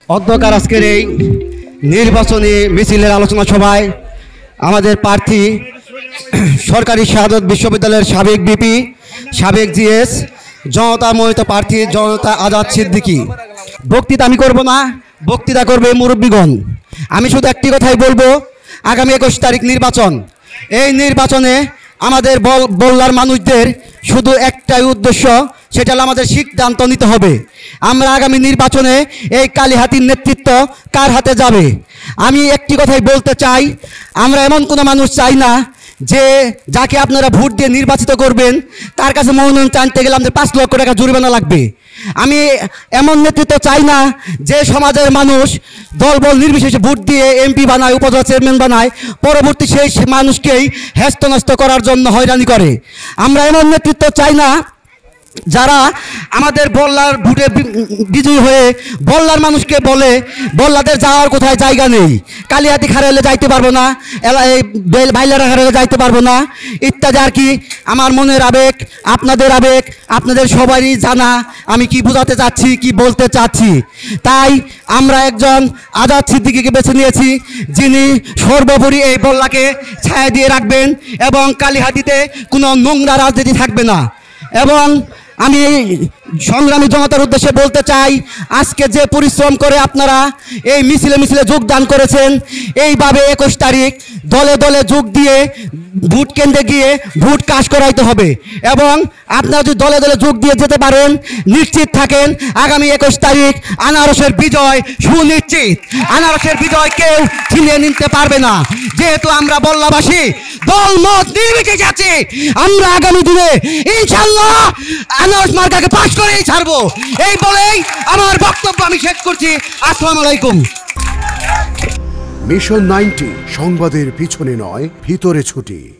অধ্যকার আজকের এই নির্বাচনী মিছিলের আলোচনা সভায় আমাদের প্রার্থী সরকারি শাহাদত বিশ্ববিদ্যালয়ের সাবেক বিপি সাবেক জিএস জনতা মনোনীত প্রার্থী জনতা আজাদ সিদ্দিকী। বক্তৃতা আমি করব না, বক্তৃতা করবে মুরব্বীগণ। আমি শুধু একটি কথাই বলবো, আগামী 21 তারিখ নির্বাচন। এই নির্বাচনে আমাদের বল্লার মানুষদের শুধু একটাই উদ্দেশ্য, সেটা হলো আমাদের সিদ্ধান্ত নিতে হবে আমরা আগামী নির্বাচনে এই কালীহাতির নেতৃত্ব কার হাতে যাবে। আমি একটি কথাই বলতে চাই, আমরা এমন কোনো মানুষ চাই না যে যাকে আপনারা ভোট দিয়ে নির্বাচিত করবেন তার কাছে মনোনয়ন চাইতে গেলে আমাদের 5 লক্ষ টাকা জরিমানা লাগবে। আমি এমন নেতৃত্ব চাই না যে সমাজের মানুষ দলবল নির্বিশেষে ভোট দিয়ে এমপি বানায়, উপজেলা চেয়ারম্যান বানায়, পরবর্তী সেই মানুষকেই হেস্তনস্ত করার জন্য হয়রানি করে। আমরা এমন নেতৃত্ব চাই না যারা আমাদের বল্লার ভোটে বিজয়ী হয়ে বল্লার মানুষকে বলে বল্লাদের যাওয়ার কোথায় জায়গা নেই, কালিহাতি খারাইলে যাইতে পারবো না, বাইলারা খারাইলে যাইতে পারবো না ইত্যাদি। আর কি আমার মনের আবেগ, আপনাদের সবারই জানা আমি কি বোঝাতে চাচ্ছি, কি বলতে চাচ্ছি। তাই আমরা একজন আজাদ সিদ্দিকীকে বেছে নিয়েছি, যিনি সর্বোপরি এই বল্লাকে ছায়া দিয়ে রাখবেন এবং কালীহাতিতে কোনো নোংরা রাজনীতি থাকবে না। এবং আমি সংগ্রামী জনতার উদ্দেশ্যে বলতে চাই, আজকে যে পরিশ্রম করে আপনারা এই মিছিলে যোগদান করেছেন, এইভাবে 21 তারিখ দলে দলে যোগ দিয়ে ভোট কেন্দ্রে গিয়ে ভোট কাজ করাইতে হবে। এবং আপনারা যদি দলে দলে যোগ দিয়ে যেতে পারেন, নিশ্চিত থাকেন আগামী 21 তারিখ আনারসের বিজয় সুনিশ্চিত। আনারসের বিজয় কেউ ছিনিয়ে নিতে পারবে না। যেহেতু আমরা বল্লাবাসী দলমত নির্বিশেষে যাচ্ছি, আমরা আগামী দিনে ইনশাআল্লাহ আনারস মার্কাকে পাস করেই ছাড়বো। এই বলেই আমার বক্তব্য আমি শেষ করছি। আসসালামু আলাইকুম। মিশন 90 সংবাদের পিছনে নয়, ভিতরে ছুটি।